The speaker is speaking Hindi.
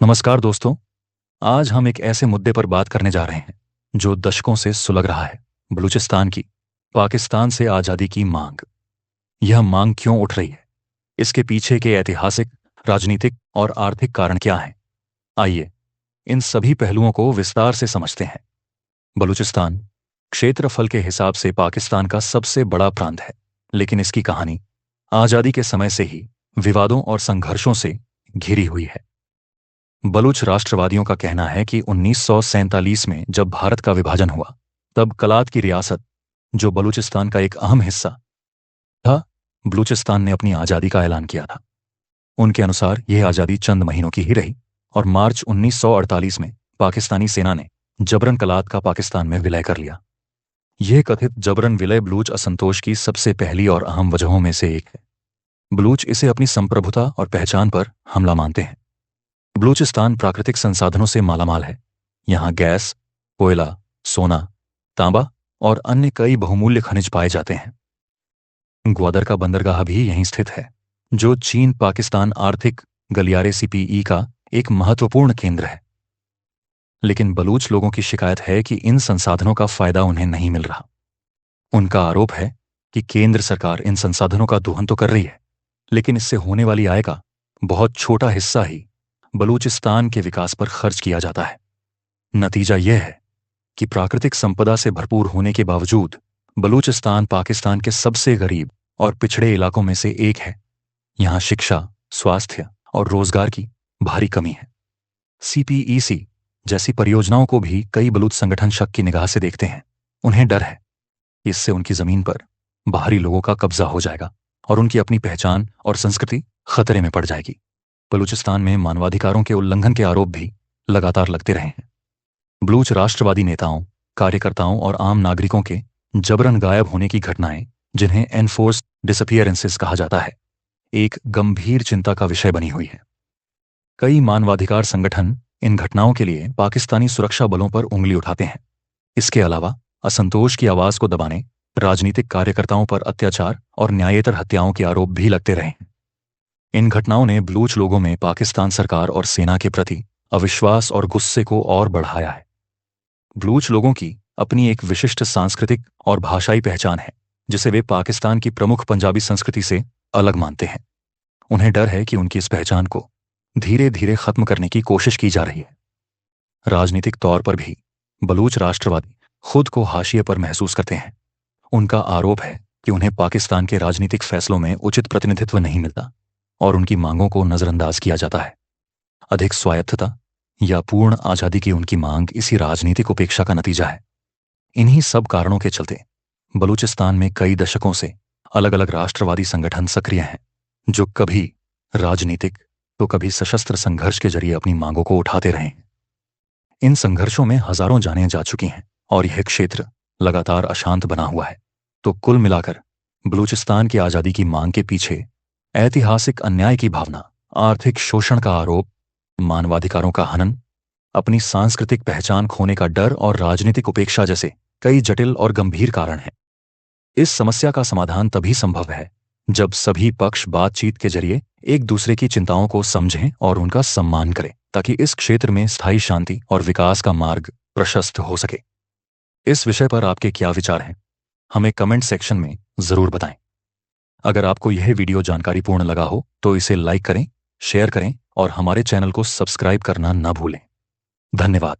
नमस्कार दोस्तों। आज हम एक ऐसे मुद्दे पर बात करने जा रहे हैं जो दशकों से सुलग रहा है। बलूचिस्तान की पाकिस्तान से आज़ादी की मांग। यह मांग क्यों उठ रही है? इसके पीछे के ऐतिहासिक, राजनीतिक और आर्थिक कारण क्या हैं? आइए इन सभी पहलुओं को विस्तार से समझते हैं। बलूचिस्तान क्षेत्रफल के हिसाब से पाकिस्तान का सबसे बड़ा प्रांत है, लेकिन इसकी कहानी आज़ादी के समय से ही विवादों और संघर्षों से घिरी हुई है। बलूच राष्ट्रवादियों का कहना है कि 1947 में जब भारत का विभाजन हुआ, तब कलात की रियासत, जो बलूचिस्तान का एक अहम हिस्सा था, बलूचिस्तान ने अपनी आज़ादी का ऐलान किया था। उनके अनुसार यह आज़ादी चंद महीनों की ही रही और मार्च 1948 में पाकिस्तानी सेना ने जबरन कलात का पाकिस्तान में विलय कर लिया। यह कथित जबरन विलय बलूच असंतोष की सबसे पहली और अहम वजहों में से एक है। बलूच इसे अपनी संप्रभुता और पहचान पर हमला मानते हैं। बलूचिस्तान प्राकृतिक संसाधनों से मालामाल है। यहाँ गैस, कोयला, सोना, तांबा और अन्य कई बहुमूल्य खनिज पाए जाते हैं। ग्वादर का बंदरगाह भी यहीं स्थित है, जो चीन पाकिस्तान आर्थिक गलियारे सीपीई का एक महत्वपूर्ण केंद्र है। लेकिन बलूच लोगों की शिकायत है कि इन संसाधनों का फायदा उन्हें नहीं मिल रहा। उनका आरोप है कि केंद्र सरकार इन संसाधनों का दोहन तो कर रही है, लेकिन इससे होने वाली आय का बहुत छोटा हिस्सा ही बलूचिस्तान के विकास पर खर्च किया जाता है। नतीजा यह है कि प्राकृतिक संपदा से भरपूर होने के बावजूद बलूचिस्तान पाकिस्तान के सबसे गरीब और पिछड़े इलाकों में से एक है। यहाँ शिक्षा, स्वास्थ्य और रोजगार की भारी कमी है। सीपीईसी जैसी परियोजनाओं को भी कई बलूच संगठन शक की निगाह से देखते हैं। उन्हें डर है कि इससे उनकी जमीन पर बाहरी लोगों का कब्जा हो जाएगा और उनकी अपनी पहचान और संस्कृति खतरे में पड़ जाएगी। बलूचिस्तान में मानवाधिकारों के उल्लंघन के आरोप भी लगातार लगते रहे हैं। बलूच राष्ट्रवादी नेताओं, कार्यकर्ताओं और आम नागरिकों के जबरन गायब होने की घटनाएं, जिन्हें एनफोर्स्ड डिसअपीयरेंसेस कहा जाता है, एक गंभीर चिंता का विषय बनी हुई है। कई मानवाधिकार संगठन इन घटनाओं के लिए पाकिस्तानी सुरक्षा बलों पर उंगली उठाते हैं। इसके अलावा असंतोष की आवाज को दबाने, राजनीतिक कार्यकर्ताओं पर अत्याचार और न्यायेतर हत्याओं के आरोप भी लगते रहे हैं। इन घटनाओं ने बलूच लोगों में पाकिस्तान सरकार और सेना के प्रति अविश्वास और गुस्से को और बढ़ाया है। बलूच लोगों की अपनी एक विशिष्ट सांस्कृतिक और भाषाई पहचान है, जिसे वे पाकिस्तान की प्रमुख पंजाबी संस्कृति से अलग मानते हैं। उन्हें डर है कि उनकी इस पहचान को धीरे धीरे खत्म करने की कोशिश की जा रही है। राजनीतिक तौर पर भी बलूच राष्ट्रवादी खुद को हाशिए पर महसूस करते हैं। उनका आरोप है कि उन्हें पाकिस्तान के राजनीतिक फैसलों में उचित प्रतिनिधित्व नहीं मिलता और उनकी मांगों को नजरअंदाज किया जाता है। अधिक स्वायत्तता या पूर्ण आजादी की उनकी मांग इसी राजनीतिक उपेक्षा का नतीजा है। इन्हीं सब कारणों के चलते बलूचिस्तान में कई दशकों से अलग अलग राष्ट्रवादी संगठन सक्रिय हैं, जो कभी राजनीतिक तो कभी सशस्त्र संघर्ष के जरिए अपनी मांगों को उठाते रहे हैं। इन संघर्षों में हजारों जानें जा चुकी हैं और यह क्षेत्र लगातार अशांत बना हुआ है। तो कुल मिलाकर बलूचिस्तान की आजादी की मांग के पीछे ऐतिहासिक अन्याय की भावना, आर्थिक शोषण का आरोप, मानवाधिकारों का हनन, अपनी सांस्कृतिक पहचान खोने का डर और राजनीतिक उपेक्षा जैसे कई जटिल और गंभीर कारण हैं। इस समस्या का समाधान तभी संभव है जब सभी पक्ष बातचीत के जरिए एक दूसरे की चिंताओं को समझें और उनका सम्मान करें, ताकि इस क्षेत्र में स्थायी शांति और विकास का मार्ग प्रशस्त हो सके। इस विषय पर आपके क्या विचार हैं? हमें कमेंट सेक्शन में जरूर बताएं। अगर आपको यह वीडियो जानकारीपूर्ण लगा हो तो इसे लाइक करें, शेयर करें और हमारे चैनल को सब्सक्राइब करना न भूलें। धन्यवाद।